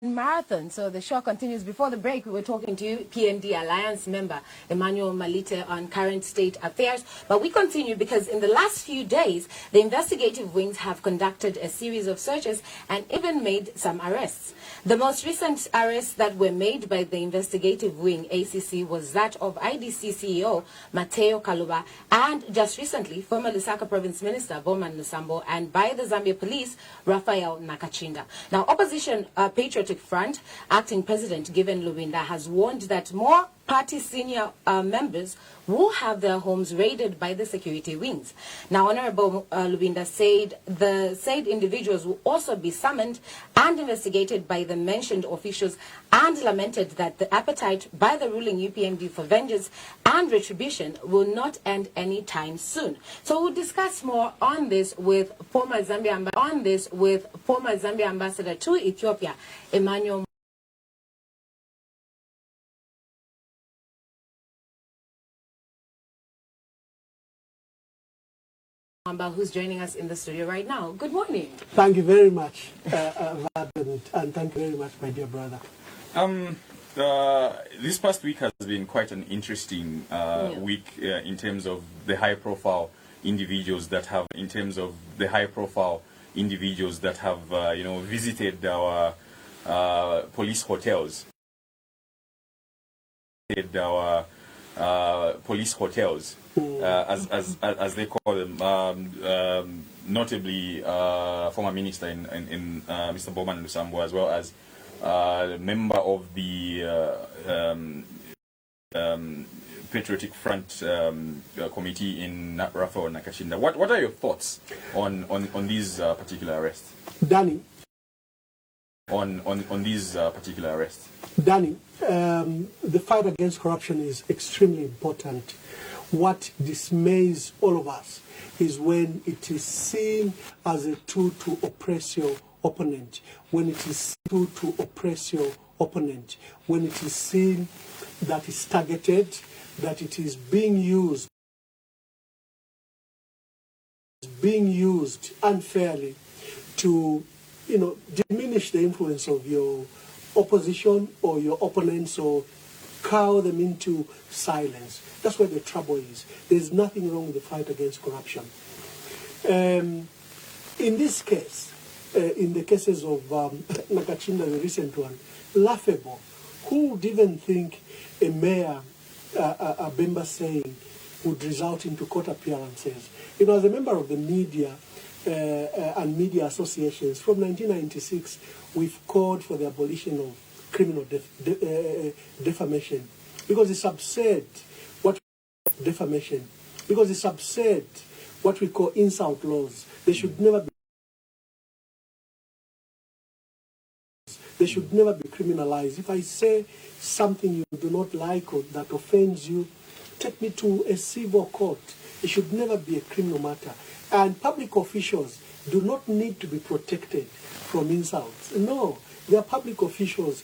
Marathon. So the show continues. Before the break, we were talking to PND Alliance member Emmanuel on current state affairs. But we continue because in the last few days, the investigative wings have conducted a series of searches and even made some arrests. The most recent arrests that were made by the investigative wing, ACC, was that of IDC CEO Mateo Kaluba and just recently former Lusaka Province Minister Bowman Lusambo, and by the Zambia Police, Raphael Nakachinda. Now, opposition Patriotic Front acting president Given Lubinda has warned that more party senior members will have their homes raided by the security wings. Now, Honorable Lubinda said the said individuals will also be summoned and investigated by the mentioned officials, and lamented that the appetite by the ruling UPND for vengeance and retribution will not end anytime soon. So we'll discuss more on this with former Zambia ambassador to Ethiopia, Emmanuel. Mamba, who's joining us in the studio right now. Good morning. Thank you very much, and thank you very much, my dear brother. This past week has been quite an interesting week in terms of the high-profile individuals that have, visited our police hotels. As they call them, notably former minister in Mr. Bowman Lusambo, as well as member of the Patriotic Front committee in Raphael Nakachinda. What are your thoughts on these particular arrests? Danny. On these particular arrests. Danny, the fight against corruption is extremely important. What dismays all of us is when it is seen as a tool to oppress your opponent, when it is tool to oppress your opponent, when it is seen that it's targeted, that it is being used unfairly to, diminish the influence of your opposition or your opponents, or cow them into silence. That's where the trouble is. There's nothing wrong with the fight against corruption. In this case, in the cases of Nakachinda, the recent one, laughable. Who would even think a mayor, a Bemba saying, would result into court appearances? As a member of the media and media associations, from 1996, we've called for the abolition of criminal defamation, because it's absurd what we call insult laws. They should never be criminalized. If I say something you do not like or that offends you, take me to a civil court. It should never be a criminal matter. And public officials do not need to be protected from insults. No, they are public officials.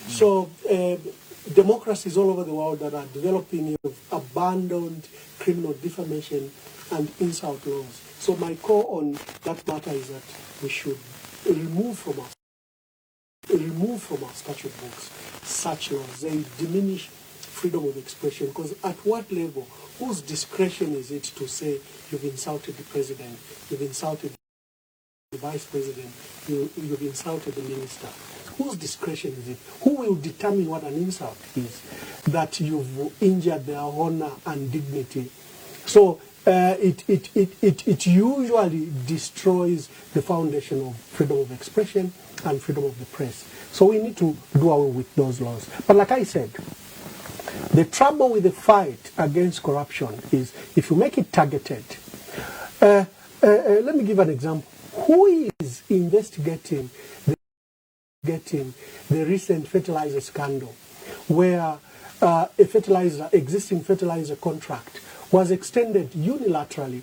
So democracies all over the world that are developing have abandoned criminal defamation and insult laws. So my call on that matter is that we should remove from our statute books such laws. They diminish freedom of expression, because at what level, whose discretion is it to say you've insulted the president, you've insulted the vice president, you've insulted the minister? Whose discretion is it? Who will determine what an insult is? That you've injured their honor and dignity. So it usually destroys the foundation of freedom of expression and freedom of the press. So we need to do away with those laws. But like I said, the trouble with the fight against corruption is if you make it targeted. Let me give an example. Who is investigating the recent fertilizer scandal, where existing fertilizer contract was extended unilaterally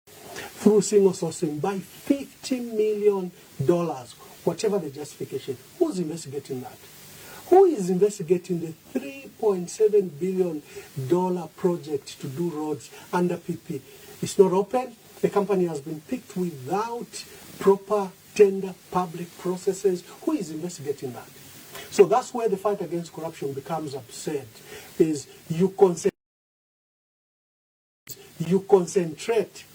through single sourcing by $50 million, whatever the justification? Who's investigating that? Who is investigating the $3.7 billion project to do roads under PP? It's not open. The company has been picked without proper tender public processes. Who is investigating that? So that's where the fight against corruption becomes absurd, is you concentrate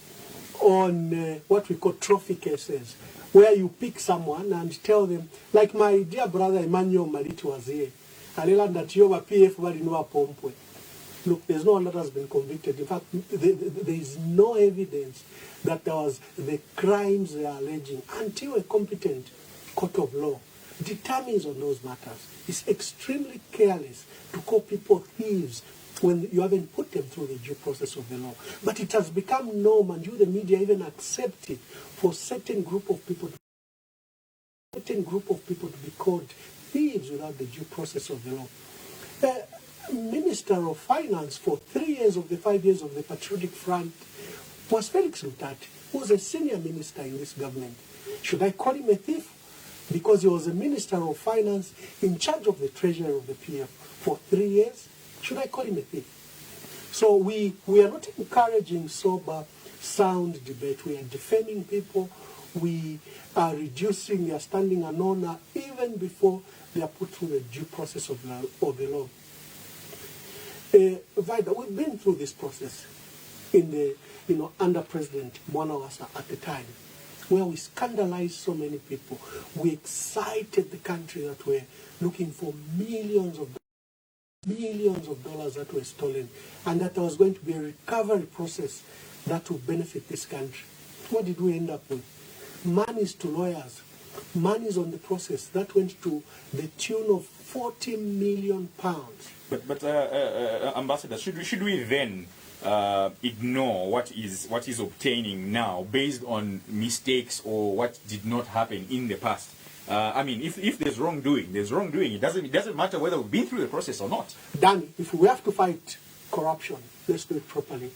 on what we call trophy cases, where you pick someone and tell them, like my dear brother Emmanuel was here, look, there's no one that has been convicted. In fact, there is no evidence that there was the crimes they are alleging until a competent court of law determines on those matters. It's extremely careless to call people thieves when you haven't put them through the due process of the law. But it has become norm, and you, the media, even accept it for certain group of people to be called thieves without the due process of the law. Minister of Finance for 3 years of the 5 years of the Patriotic Front was Felix Mutati, who was a senior minister in this government. Should I call him a thief? Because he was a Minister of Finance in charge of the Treasury of the PF for 3 years. Should I call him a thief? So we are not encouraging sober, sound debate. We are defaming people. We are reducing their standing and honor even before they are put through the due process of the law. Vida, we've been through this process in the, under President Mwanawasa at the time, where we scandalized so many people. We excited the country that we're looking for millions of dollars that were stolen, and that there was going to be a recovery process that would benefit this country. What did we end up with? Monies to lawyers, monies on the process that went to the tune of £40 million. But Ambassador, should we then ignore what is obtaining now based on mistakes or what did not happen in the past? I mean, if there's wrongdoing, there's wrongdoing. It doesn't matter whether we've been through the process or not. Danny, if we have to fight corruption, let's do it properly.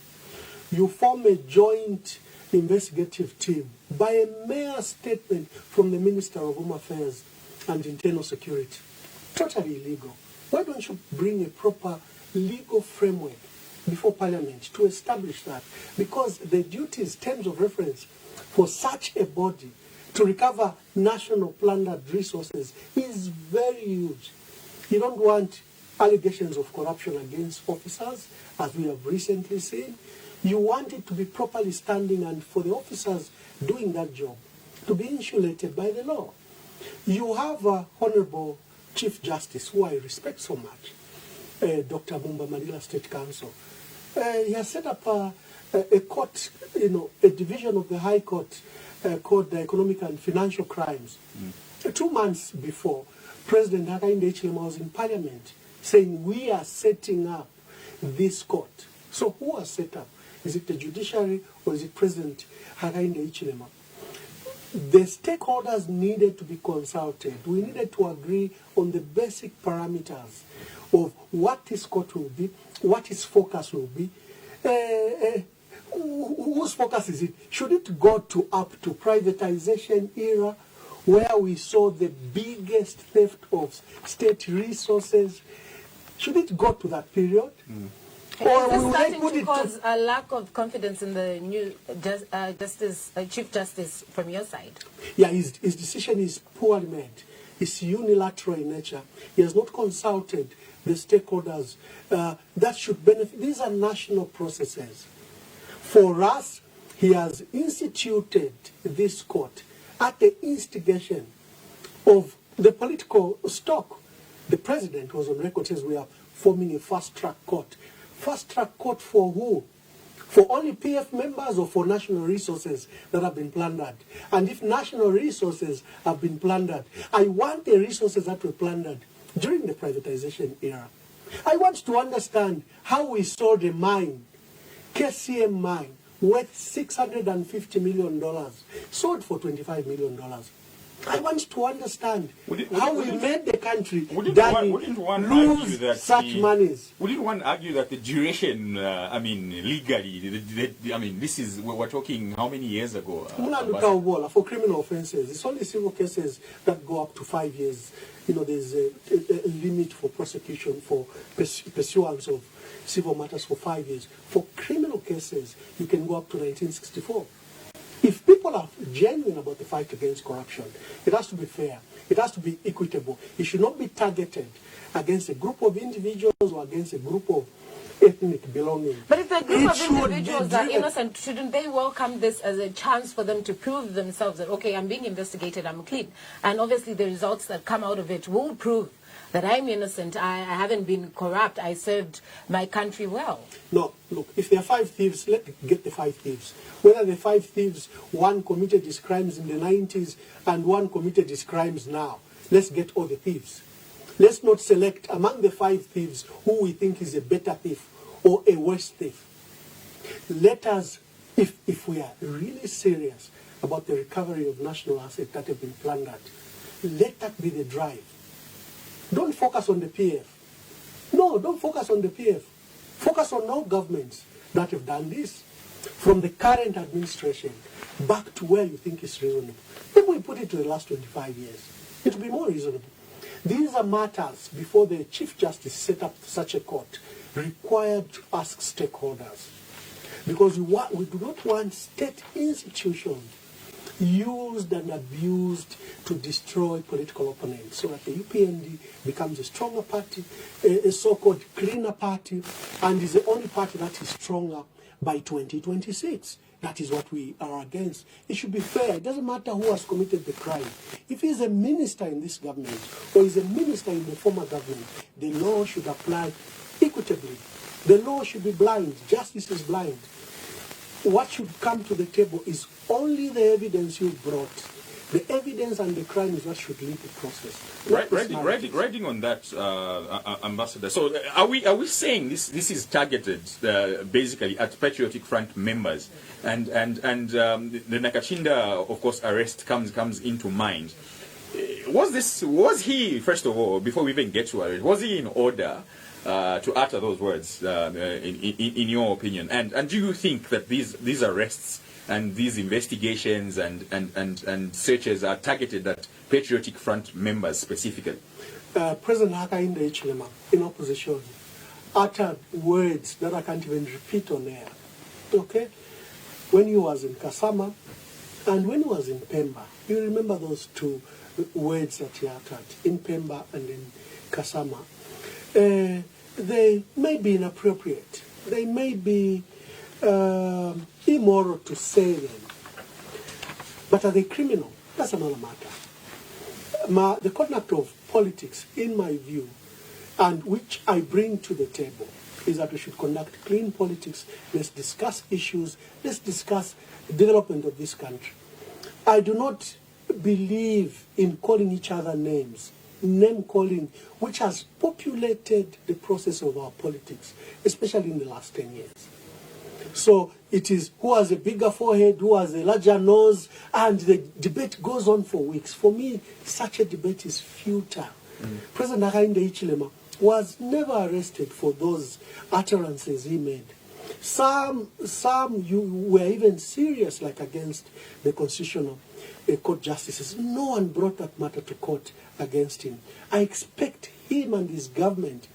You form a joint investigative team by a mere statement from the Minister of Home Affairs and Internal Security. Totally illegal. Why don't you bring a proper legal framework before Parliament to establish that? Because the duties, terms of reference for such a body to recover national plundered resources is very huge. You don't want allegations of corruption against officers, as we have recently seen. You want it to be properly standing and for the officers doing that job to be insulated by the law. You have Honorable Chief Justice, who I respect so much, Dr. Mamba, Manila State Council. He has set up a court, a division of the High Court called the Economic and Financial Crimes. 2 months before, President Hakainde Hichilema was in Parliament saying, we are setting up this court. So who has set up? Is it the judiciary or is it President Hakainde Hichilema? The stakeholders needed to be consulted. We needed to agree on the basic parameters of what this court will be, what its focus will be. Whose focus is it? Should it go up to privatization era, where we saw the biggest theft of state resources? Should it go to that period? Or is this starting to cause a lack of confidence in the new Chief Justice from your side? Yeah, his decision is poorly made. It's unilateral in nature. He has not consulted the stakeholders that should benefit. These are national processes. For us, he has instituted this court at the instigation of the political stock. The president was on record says we are forming a fast-track court. Fast-track court for who? For only PF members or for national resources that have been plundered? And if national resources have been plundered, I want the resources that were plundered during the privatization era. I want to understand how we sold a mine, KCM mine, worth $650 million, sold for $25 million. I want to understand how we made the country wouldn't one argue that such monies. Wouldn't one argue that the duration, legally, this is, we're talking how many years ago? For criminal offences, it's only civil cases that go up to 5 years. There's a limit for prosecution, for pursuance of civil matters for 5 years. For criminal cases, you can go up to 1964. If people are genuine about the fight against corruption, it has to be fair. It has to be equitable. It should not be targeted against a group of individuals or against a group of ethnic belonging. But if the group of individuals are innocent, shouldn't they welcome this as a chance for them to prove themselves that, okay, I'm being investigated, I'm clean? And obviously the results that come out of it will prove that I'm innocent, I haven't been corrupt, I served my country well. No, look, if there are 5 thieves, let's get the 5 thieves. Whether the 5 thieves, one committed his crimes in the 90s and one committed his crimes now, let's get all the thieves. Let's not select among the 5 thieves who we think is a better thief or a worse thief. Let us, if we are really serious about the recovery of national assets that have been plundered, let that be the drive. Don't focus on the PF. No, don't focus on the PF. Focus on all governments that have done this. From the current administration back to where you think is reasonable. Maybe we put it to the last 25 years. It will be more reasonable. These are matters, before the Chief Justice set up such a court, required to ask stakeholders. Because we do not want state institutions used and abused to destroy political opponents, so that the UPND becomes a stronger party, a so-called cleaner party, and is the only party that is stronger by 2026. That is what we are against. It should be fair. It doesn't matter who has committed the crime. If he's a minister in this government or is a minister in the former government, the law should apply equitably. The law should be blind. Justice is blind. What should come to the table is only the evidence you brought. The evidence and the crime is what should lead the process. Writing on that, Ambassador. So, are we saying this is targeted basically at Patriotic Front members, and the Nakachinda, of course, arrest comes into mind. Was he, first of all, before we even get to arrest, was he in order to utter those words in your opinion? And do you think that these arrests and these investigations and searches are targeted at Patriotic Front members specifically? President Hakainde Hichilema, in opposition, uttered words that I can't even repeat on air. Okay? When he was in Kasama and when he was in Pemba, you remember those 2 words that he uttered, in Pemba and in Kasama. They may be inappropriate. They may be immoral to say them. But are they criminal? That's another matter. The conduct of politics, in my view, and which I bring to the table, is that we should conduct clean politics. Let's discuss issues. Let's discuss the development of this country. I do not believe in calling each other names. Name calling, which has populated the process of our politics, especially in the last 10 years. So it is who has a bigger forehead, who has a larger nose, and the debate goes on for weeks. For me, such a debate is futile. President Hakainde Hichilema was never arrested for those utterances he made. Some were even serious, like against the constitutional court justices. No one brought that matter to court against him. I expect him and his government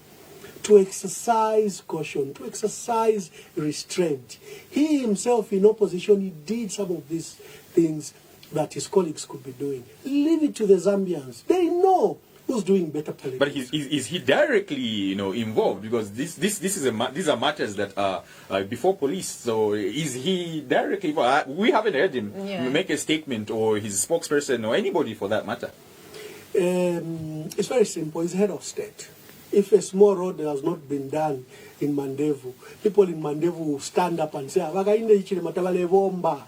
to exercise caution, to exercise restraint. He himself, in opposition, he did some of these things that his colleagues could be doing. Leave it to the Zambians. They know who's doing better politics. But is he directly, involved? Because these are matters that are before police. So is he directly involved? We haven't heard him make a statement, or his spokesperson, or anybody for that matter. It's very simple. He's head of state. If a small road has not been done in Mandevu, people in Mandevu will stand up and say, "Hakainde Hichilema tabale bomba."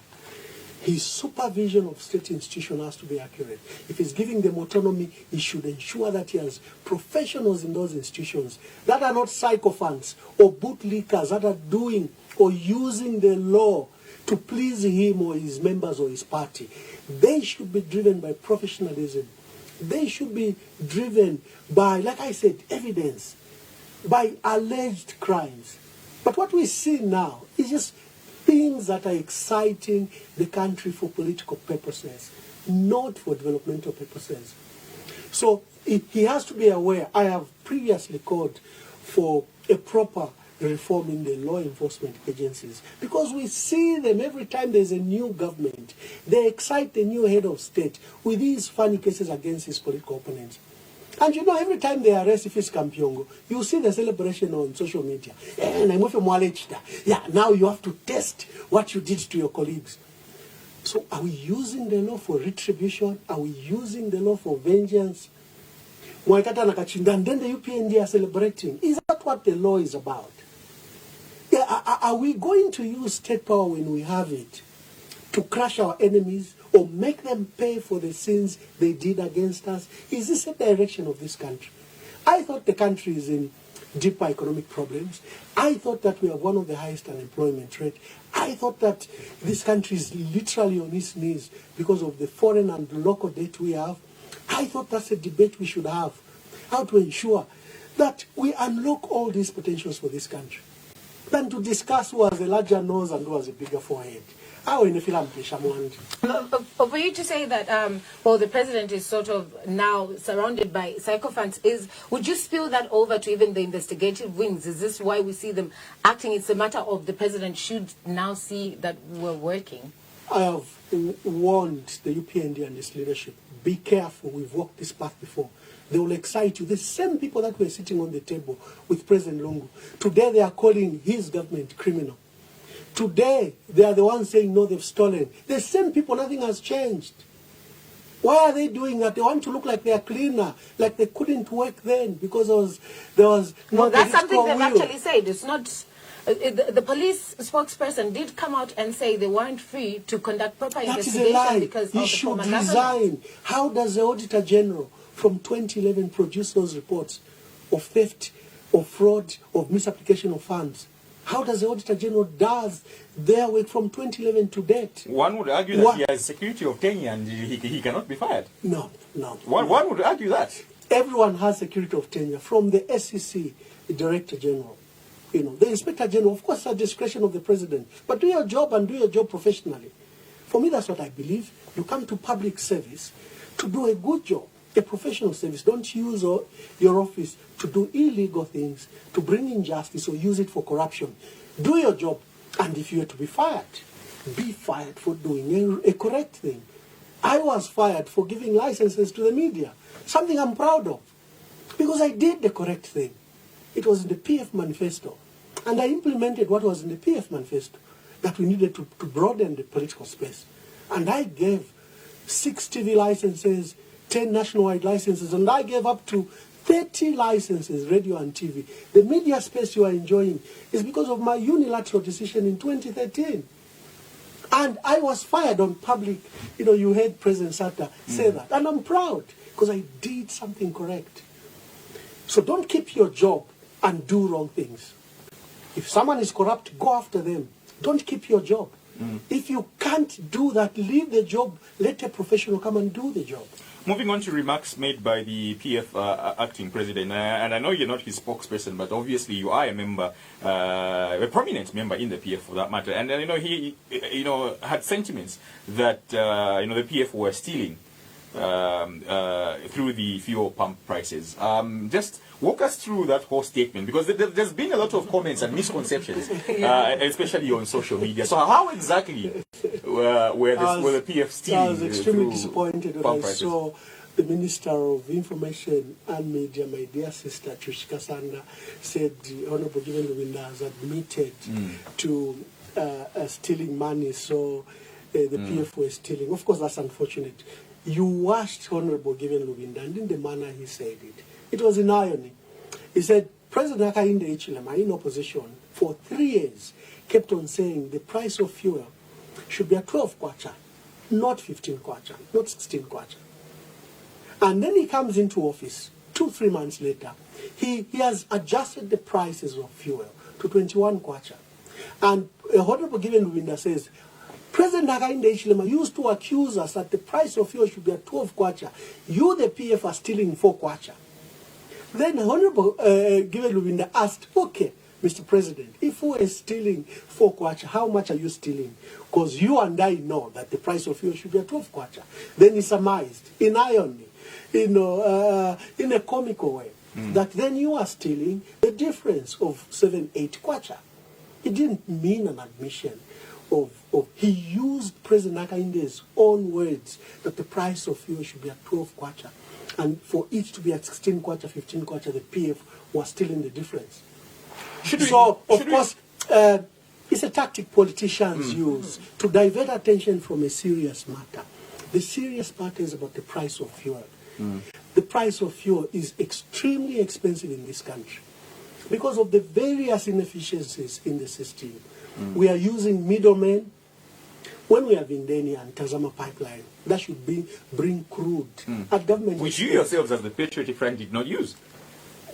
His supervision of state institutions has to be accurate. If he's giving them autonomy, he should ensure that he has professionals in those institutions that are not sycophants or bootlickers that are doing or using the law to please him or his members or his party. They should be driven by professionalism. They should be driven by, like I said, evidence, by alleged crimes. But what we see now is just things that are exciting the country for political purposes, not for developmental purposes. So he has to be aware. I have previously called for a proper reform in the law enforcement agencies, because we see them every time there's a new government. They excite the new head of state with these funny cases against his political opponents. And you know, every time they arrest Ifis Kampiongo, you see the celebration on social media. Yeah, now you have to test what you did to your colleagues. So are we using the law for retribution? Are we using the law for vengeance? And then the UPND are celebrating. Is that what the law is about? Yeah, are we going to use state power when we have it to crush our enemies or make them pay for the sins they did against us? Is this the direction of this country? I thought the country is in deeper economic problems. I thought that we have one of the highest unemployment rate. I thought that this country is literally on its knees because of the foreign and local debt we have. I thought that's a debate we should have, how to ensure that we unlock all these potentials for this country, than to discuss who has a larger nose and who has a bigger forehead. For you to say that, the president is sort of now surrounded by sycophants, would you spill that over to even the investigative wings? Is this why we see them acting? It's a matter of the president should now see that we're working. I have warned the UPND and its leadership, be careful, we've walked this path before. They will excite you. The same people that were sitting on the table with President Lungu, today they are calling his government criminal. Today, they are the ones saying, no, they've stolen. The same people, nothing has changed. Why are they doing that? They want to look like they are cleaner, like they couldn't work then because there was no, that's something they've actually said. It's not... The police spokesperson did come out and say they weren't free to conduct proper investigation. That is a lie. Because he of the should former resign. government. How does the Auditor General from 2011 produce those reports of theft, of fraud, of misapplication of funds? How does the Auditor General does their work from 2011 to date? One would argue that he has security of tenure and he cannot be fired. No. One would argue that. Everyone has security of tenure, from the SEC, the Director General. The Inspector General, of course, at the discretion of the President. But do your job and do your job professionally. For me, that's what I believe. You come to public service to do a good job, a professional service. Don't use your office to do illegal things, to bring injustice or use it for corruption. Do your job. And if you are to be fired for doing a correct thing. I was fired for giving licenses to the media, something I'm proud of, because I did the correct thing. It was in the PF manifesto. And I implemented what was in the PF manifesto, that we needed to broaden the political space. And I gave 6 TV licenses, 10 nationwide licenses, and I gave up to 30 licenses, radio and TV. The media space you are enjoying is because of my unilateral decision in 2013. And I was fired on public. You heard President Sata say that. And I'm proud, because I did something correct. So don't keep your job and do wrong things. If someone is corrupt, go after them. Don't keep your job. If you can't do that, leave the job. Let a professional come and do the job. Moving on to remarks made by the PF acting president, and I know you're not his spokesperson, but obviously you are a member, a prominent member in the PF for that matter. And he, had sentiments that the PF were stealing through the fuel pump prices. Just walk us through that whole statement, because there's been a lot of comments and misconceptions, especially on social media. So how exactly were the PF stealing? I was extremely through disappointed when pump I prices? saw the Minister of Information and Media, my dear sister Trishika Sanda, said the Honorable Given Lubinda has admitted to stealing money, so the PF were stealing. Of course, that's unfortunate. You washed Honorable Given Lubinda, and in the manner he said it. It was in irony. He said, President Hakainde Hichilema, in opposition, for 3 years, kept on saying the price of fuel should be at 12 kwacha, not 15 kwacha, not 16 kwacha. And then he comes into office 2-3 months later. He has adjusted the prices of fuel to 21 kwacha. And Honorable Given Lubinda says, President Hakainde Hichilema used to accuse us that the price of fuel should be at 12 kwacha. You, the PF, are stealing 4 kwacha. Then Honorable Giwe Lubinda asked, okay, Mr. President, if we are stealing 4 kwacha, how much are you stealing? Because you and I know that the price of fuel should be at 12 kwacha. Then he surmised, in irony, in a comical way, that then you are stealing the difference of 7, 8 kwacha. It didn't mean an admission of he used President Hakainde's own words that the price of fuel should be at 12 kwacha. And for each to be at 16 kwacha, 15 kwacha, the PF was stealing the difference. It's a tactic politicians use to divert attention from a serious matter. The serious matter is about the price of fuel. The price of fuel is extremely expensive in this country because of the various inefficiencies in the system. We are using middlemen. When we have Indeni and Tazama pipeline, that should bring crude at government. Which you yourselves as the Patriotic Front did not use.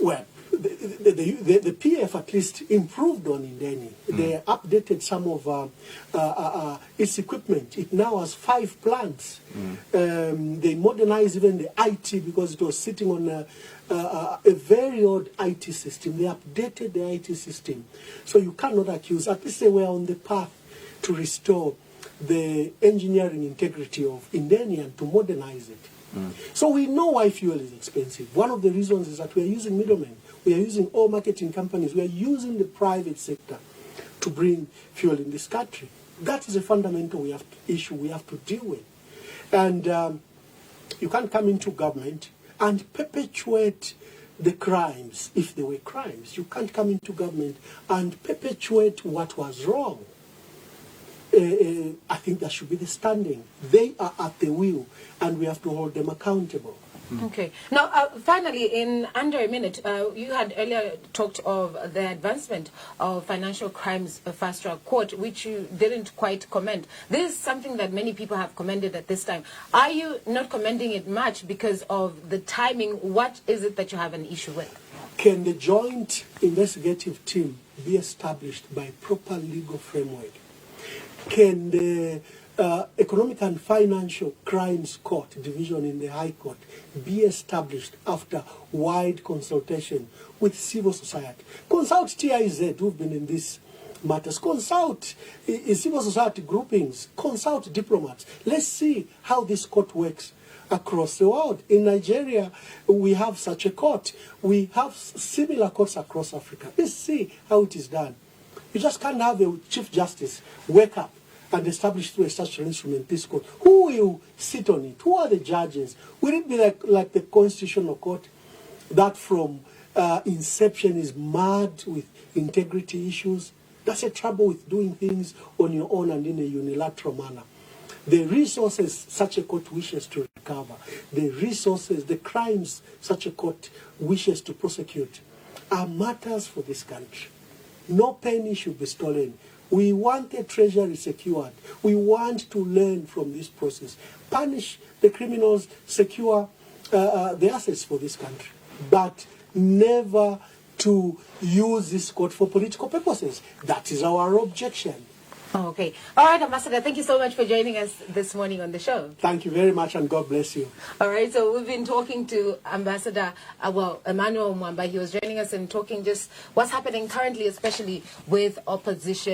Well, the PF at least improved on Indeni. They updated some of its equipment. It now has 5 plants. They modernized even the IT because it was sitting on a very old IT system. They updated the IT system. So you cannot accuse, at least they were on the path to restore the engineering integrity of Indeni and to modernize it. So we know why fuel is expensive. One of the reasons is that we are using middlemen. We are using oil marketing companies. We are using the private sector to bring fuel in this country. That is a fundamental issue we have to deal with. And you can't come into government and perpetuate the crimes if they were crimes. You can't come into government and perpetuate what was wrong. I think that should be the standing. They are at the wheel, and we have to hold them accountable. Okay. Now, finally, in under a minute, you had earlier talked of the advancement of financial crimes fast-track court, which you didn't quite commend. This is something that many people have commended at this time. Are you not commending it much because of the timing? What is it that you have an issue with? Can the joint investigative team be established by proper legal framework? Can the Economic and Financial Crimes Court division in the High Court be established after wide consultation with civil society? Consult TIZ, who've been in these matters. Consult civil society groupings. Consult diplomats. Let's see how this court works across the world. In Nigeria, we have such a court. We have similar courts across Africa. Let's see how it is done. You just can't have a Chief Justice wake up and establish through a statutory instrument this court. Who will sit on it? Who are the judges? Will it be like the Constitutional Court that from inception is mad with integrity issues? That's a trouble with doing things on your own and in a unilateral manner. The resources such a court wishes to recover, the resources, the crimes such a court wishes to prosecute are matters for this country. No penny should be stolen. We want the treasury secured. We want to learn from this process. Punish the criminals, secure the assets for this country. But never to use this court for political purposes. That is our objection. Okay. All right, Ambassador, thank you so much for joining us this morning on the show. Thank you very much, and God bless you. All right, so we've been talking to Ambassador, Emmanuel Mamba. He was joining us and talking just what's happening currently, especially with opposition.